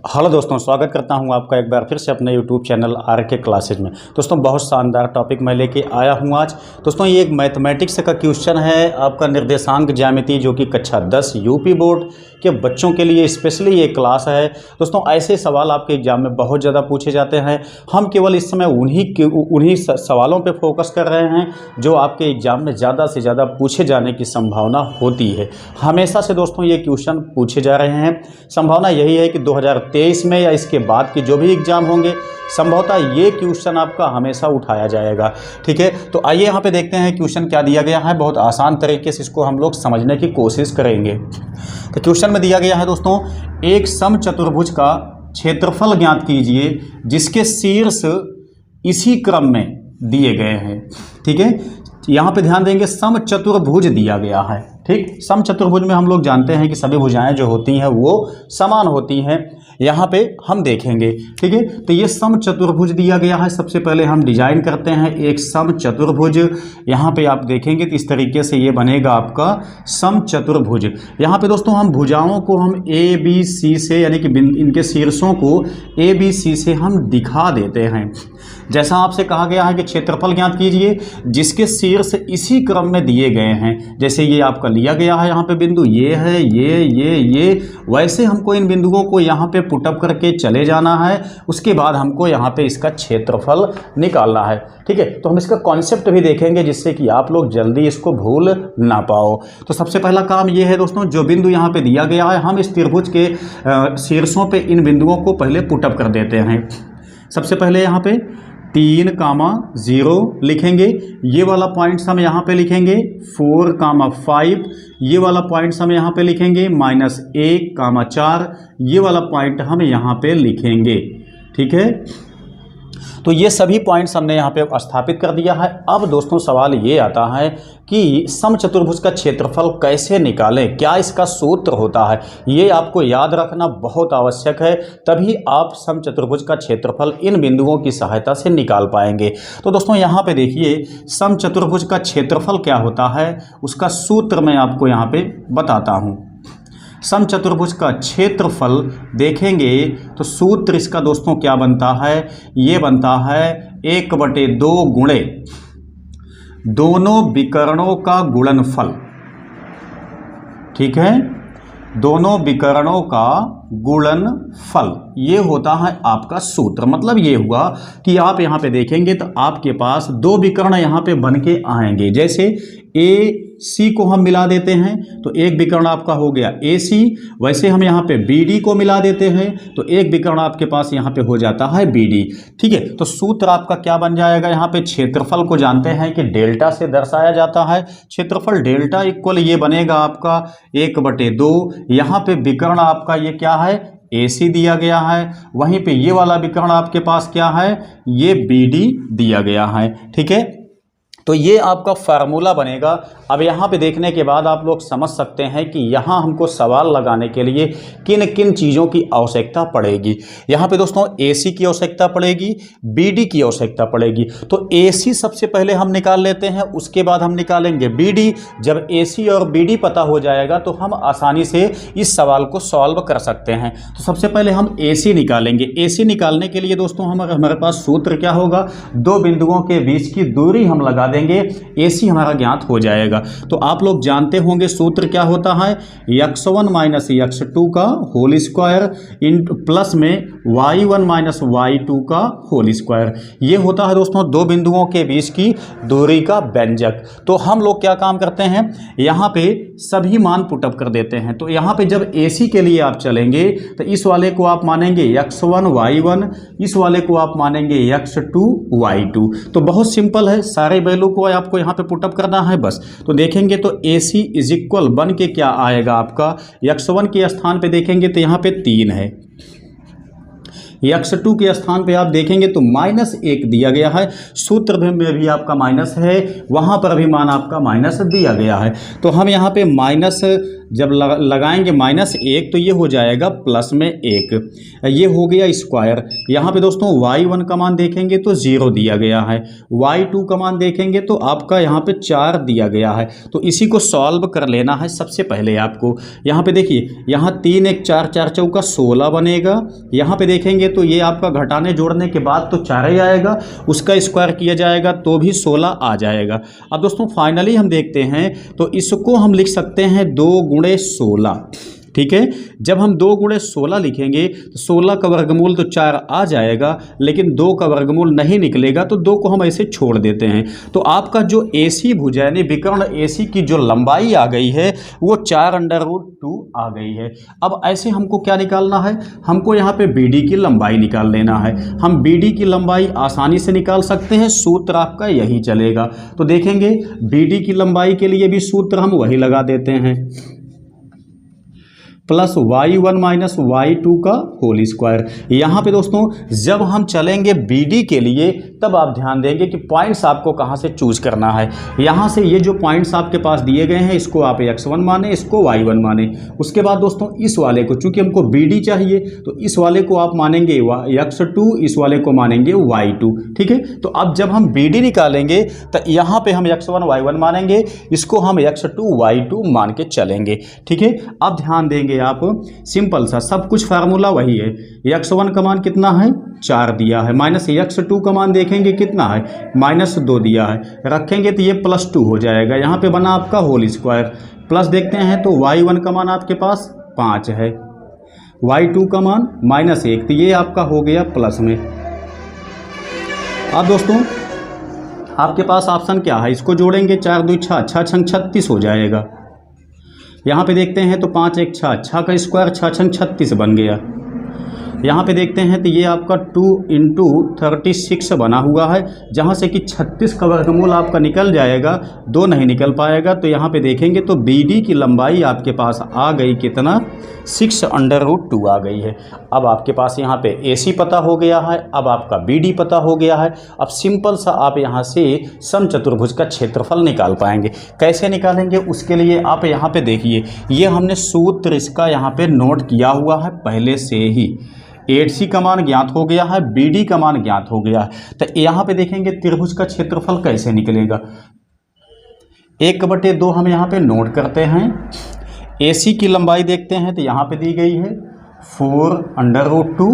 Hello दोस्तों, स्वागत करता हूं आपका एक बार फिर से अपने यूट्यूब चैनल आरके क्लासेज में। दोस्तों बहुत शानदार टॉपिक मैं लेके आया हूं आज। दोस्तों ये एक मैथमेटिक्स का क्वेश्चन है, आपका निर्देशांक ज्यामिति, जो कि कक्षा 10 यूपी बोर्ड के बच्चों के लिए स्पेशली ये क्लास है। दोस्तों ऐसे सवाल आपके एग्जाम में बहुत ज़्यादा पूछे जाते हैं। हम केवल इस समय उन्हीं सवालों पर फोकस कर रहे हैं जो आपके एग्जाम में ज़्यादा से ज़्यादा पूछे जाने की संभावना होती है। हमेशा से दोस्तों ये क्वेश्चन पूछे जा रहे हैं। संभावना यही है कि 2023 में या इसके बाद के जो भी एग्जाम होंगे, संभवतः ये क्वेश्चन आपका हमेशा उठाया जाएगा। ठीक है, तो आइए यहाँ पे देखते हैं क्वेश्चन क्या दिया गया है। बहुत आसान तरीके से इसको हम लोग समझने की कोशिश करेंगे। तो क्वेश्चन में दिया गया है दोस्तों, एक समचतुर्भुज का क्षेत्रफल ज्ञात कीजिए जिसके शीर्ष इसी क्रम में दिए गए हैं। ठीक है, यहाँ पे ध्यान देंगे, समचतुर्भुज दिया गया है। ठीक, समचतुर्भुज में हम लोग जानते हैं कि सभी भुजाएं जो होती हैं वो समान होती हैं। यहाँ पे हम देखेंगे। ठीक है, तो ये समचतुर्भुज दिया गया है। सबसे पहले हम डिजाइन करते हैं एक समचतुर्भुज। यहाँ पे आप देखेंगे तो इस तरीके से ये बनेगा आपका समचतुर्भुज। यहाँ पे दोस्तों हम भुजाओं को हम ए बी सी से, यानी कि इनके शीर्षों को ए बी सी से हम दिखा देते हैं। जैसा आपसे कहा गया है कि क्षेत्रफल ज्ञात कीजिए जिसके शीर्ष इसी क्रम में दिए गए हैं। जैसे ये आपका लिया गया है, यहाँ पे बिंदु ये है, ये, वैसे हमको इन बिंदुओं को यहाँ पे पुटअप करके चले जाना है। उसके बाद हमको यहाँ पे इसका क्षेत्रफल निकालना है। ठीक है, तो हम इसका कॉन्सेप्ट भी देखेंगे जिससे कि आप लोग जल्दी इसको भूल ना पाओ। तो सबसे पहला काम ये है दोस्तों, जो बिंदु यहाँ पे दिया गया है, हम इस त्रिभुज के शीर्षों पे इन बिंदुओं को पहले पुटअप कर देते हैं। सबसे पहले यहाँ पे 3,0 लिखेंगे। ये वाला पॉइंट्स हम यहाँ पे लिखेंगे 4,5। ये वाला पॉइंट्स हम यहाँ पे लिखेंगे -1,4। ये वाला पॉइंट हम यहाँ पे लिखेंगे। ठीक है, तो ये सभी पॉइंट्स हमने यहाँ पे स्थापित कर दिया है। अब दोस्तों सवाल ये आता है कि समचतुर्भुज का क्षेत्रफल कैसे निकालें, क्या इसका सूत्र होता है। ये आपको याद रखना बहुत आवश्यक है, तभी आप समचतुर्भुज का क्षेत्रफल इन बिंदुओं की सहायता से निकाल पाएंगे। तो दोस्तों यहाँ पे देखिए, समचतुर्भुज का क्षेत्रफल क्या होता है, उसका सूत्र मैं आपको यहाँ पे बताता हूँ। समचतुर्भुज का क्षेत्रफल देखेंगे तो सूत्र इसका दोस्तों क्या बनता है, ये बनता है 1/2 गुणे दोनों विकर्णों का गुणनफल। ठीक है, दोनों विकर्णों का गुणनफल, ये होता है आपका सूत्र। मतलब ये हुआ कि आप यहाँ पे देखेंगे तो आपके पास दो विकर्ण यहाँ पे बन के आएंगे। जैसे ए सी को हम मिला देते हैं तो एक विकर्ण आपका हो गया ए सी। वैसे हम यहाँ पे बी डी को मिला देते हैं तो एक विकर्ण आपके पास यहाँ पे हो जाता है बी डी। ठीक है, तो सूत्र आपका क्या बन जाएगा, यहाँ पे क्षेत्रफल को जानते हैं कि डेल्टा से दर्शाया जाता है। क्षेत्रफल डेल्टा इक्वल ये बनेगा आपका 1/2। यहाँ पे विकर्ण आपका ये क्या है, AC दिया गया है। वहीं पे ये वाला विकर्ण आपके पास क्या है, ये BD दिया गया है। ठीक है, तो ये आपका फार्मूला बनेगा। अब यहाँ पे देखने के बाद आप लोग समझ सकते हैं कि यहाँ हमको सवाल लगाने के लिए किन किन चीज़ों की आवश्यकता पड़ेगी। यहाँ पे दोस्तों AC की आवश्यकता पड़ेगी, BD की आवश्यकता पड़ेगी। तो AC सबसे पहले हम निकाल लेते हैं, उसके बाद हम निकालेंगे BD। जब AC और BD पता हो जाएगा तो हम आसानी से इस सवाल को सॉल्व कर सकते हैं। तो सबसे पहले हम AC निकालेंगे। AC निकालने के लिए दोस्तों हमारे पास सूत्र क्या होगा, दो बिंदुओं के बीच की दूरी हम लगा देंगे, AC हमारा ज्ञात हो जाएगा। तो आप लोग जानते होंगे सूत्र क्या होता है, x1 - x2 का होल स्क्वायर प्लस में y1 - y2 का होल स्क्वायर। ये होता है दोस्तों दो बिंदुओं के बीच की दूरी का व्यंजक। तो हम लोग क्या काम करते हैं, यहाँ पे सभी मान पुटअप कर देते हैं। तो यहाँ पे जब AC के लिए आप चलेंगे तो इस वाले को आप मानेंगे x1 y1, इस वाले को आप मानेंगे x2 y2। तो बहुत सिंपल है, सारे वैल्यू को आपको यहाँ पे पुटअप करना है बस। तो देखेंगे तो AC इज इक्वल बन के क्या आएगा आपका, x1 के स्थान पे देखेंगे तो यहाँ पे 3 है, x2 के स्थान पे आप देखेंगे तो -1 दिया गया है। सूत्र में भी आपका माइनस है, वहाँ पर भी मान आपका माइनस दिया गया है। तो हम यहाँ पे माइनस जब लगाएंगे -1 तो ये हो जाएगा प्लस में 1, ये हो गया स्क्वायर। यहाँ पे दोस्तों y1 का मान देखेंगे तो 0 दिया गया है, y2 का मान देखेंगे तो आपका यहाँ पे 4 दिया गया है। तो इसी को सॉल्व कर लेना है सबसे पहले आपको। यहाँ पे देखिए, यहाँ 3 1 4 4 चौका 16 बनेगा। यहाँ पे देखेंगे तो ये आपका घटाने जोड़ने के बाद तो 4 ही आएगा, उसका स्क्वायर किया जाएगा तो भी 16 आ जाएगा। अब दोस्तों फाइनली हम देखते हैं तो इसको हम लिख सकते हैं 2 गुणे 16, ठीक है। जब हम 2 गुणे 16 लिखेंगे तो 16 का वर्गमूल तो 4 आ जाएगा, लेकिन 2 का वर्गमूल नहीं निकलेगा तो 2 को हम ऐसे छोड़ देते हैं। तो आपका जो AC भुजा यानी विकर्ण AC की जो लंबाई आ गई है वो 4√2 आ गई है। अब ऐसे हमको क्या निकालना है, हमको यहाँ पे BD की लंबाई निकाल लेना है। हम BD की लंबाई आसानी से निकाल सकते हैं, सूत्र आपका यही चलेगा। तो देखेंगे BD की लंबाई के लिए भी सूत्र हम वही लगा देते हैं, प्लस y1 माइनस y2 का होल स्क्वायर। यहाँ पे दोस्तों जब हम चलेंगे BD के लिए तब आप ध्यान देंगे कि पॉइंट्स आपको कहाँ से चूज करना है। यहाँ से ये जो पॉइंट्स आपके पास दिए गए हैं इसको आप x1 माने, इसको y1 माने। उसके बाद दोस्तों इस वाले को, चूंकि हमको BD चाहिए तो इस वाले को आप मानेंगे x2, इस वाले को मानेंगे y2, ठीक है। तो अब जब हम BD निकालेंगे तो यहाँ पे हम x1 y1 मानेंगे, इसको हम x2 y2 मान के चलेंगे, ठीक है। अब ध्यान देंगे आप, सिंपल सा सब कुछ फार्मूला वही है। x1 का मान कितना है 4 दिया है, माइनस x2 का मान देखेंगे कितना है -2 दिया है, रखेंगे तो ये +2 हो जाएगा। यहाँ पे बना आपका होल स्क्वायर। प्लस देखते हैं तो y1 का मान आपके पास 5 है, y2 का मान -1, तो ये आपका हो गया प्लस में। अब दोस्तों आपके पास ऑप्शन क्या है, इसको जोड़ेंगे 4 2 6 6 6 36 हो जाएगा। यहाँ पे देखते हैं तो 5 1 6 6 का स्क्वायर 6 6 36 बन गया। यहाँ पे देखते हैं तो ये आपका 2 × 36 बना हुआ है, जहाँ से कि 36 का वर्गमूल आपका निकल जाएगा, 2 नहीं निकल पाएगा। तो यहाँ पे देखेंगे तो BD की लंबाई आपके पास आ गई कितना 6√2 आ गई है। अब आपके पास यहाँ पे AC पता हो गया है, अब आपका BD पता हो गया है। अब सिंपल सा आप यहाँ से समचतुर्भुज का क्षेत्रफल निकाल पाएंगे। कैसे निकालेंगे उसके लिए आप यहाँ पे देखिए, ये हमने सूत्र इसका यहाँ पे नोट किया हुआ है पहले से ही। 8C का मान ज्ञात हो गया है, BD का मान ज्ञात हो गया है। तो यहाँ पे देखेंगे त्रिभुज का क्षेत्रफल कैसे निकलेगा। 1/2 हम यहाँ पे नोट करते हैं। AC की लंबाई देखते हैं तो यहाँ पे दी गई है 4√2।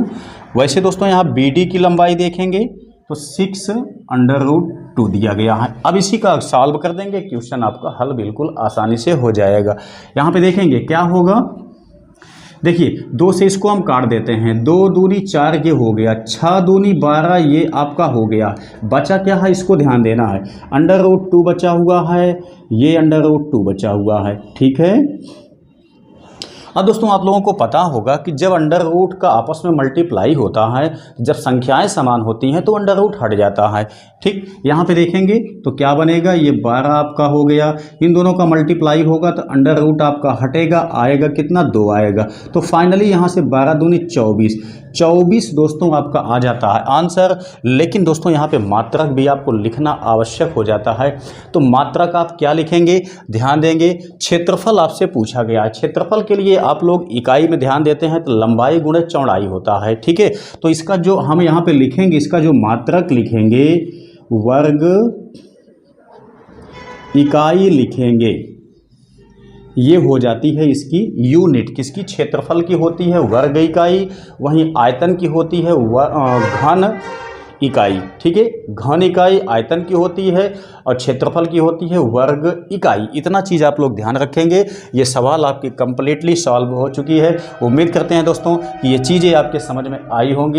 वैसे दोस्तों यहाँ BD की लंबाई देखेंगे तो 6√2 दिया गया है। अब इसी का सॉल्व कर देंगे, क्वेश्चन आपका हल बिल्कुल आसानी से हो जाएगा। यहाँ पे देखेंगे क्या होगा, देखिए 2 से इसको हम काट देते हैं, 2 दूनी 4 ये हो गया, 6 दूनी 12 ये आपका हो गया। बचा क्या है इसको ध्यान देना है, √2 बचा हुआ है, ये √2 बचा हुआ है, ठीक है। अब दोस्तों आप लोगों को पता होगा कि जब अंडर रूट का आपस में मल्टीप्लाई होता है, जब संख्याएं समान होती हैं तो अंडर रूट हट जाता है, ठीक। यहाँ पे देखेंगे तो क्या बनेगा, ये 12 आपका हो गया, इन दोनों का मल्टीप्लाई होगा तो अंडर रूट आपका हटेगा, आएगा कितना 2 आएगा। तो फाइनली यहाँ से 12 दूनी 24 दोस्तों आपका आ जाता है आंसर। लेकिन दोस्तों यहाँ पे मात्रक भी आपको लिखना आवश्यक हो जाता है। तो मात्रक आप क्या लिखेंगे, ध्यान देंगे, क्षेत्रफल आपसे पूछा गया है। क्षेत्रफल के लिए आप लोग इकाई में ध्यान देते हैं तो लंबाई गुणे चौड़ाई होता है, ठीक है। तो इसका जो हम यहाँ पे लिखेंगे, इसका जो मात्रक लिखेंगे वर्ग इकाई लिखेंगे, ये हो जाती है इसकी यूनिट, किसकी, क्षेत्रफल की होती है वर्ग इकाई, वहीं आयतन की होती है घन इकाई, ठीक है। घन इकाई आयतन की होती है और क्षेत्रफल की होती है वर्ग इकाई। इतना चीज़ आप लोग ध्यान रखेंगे। ये सवाल आपकी कंप्लीटली सॉल्व हो चुकी है। उम्मीद करते हैं दोस्तों कि ये चीज़ें आपके समझ में आई होंगी।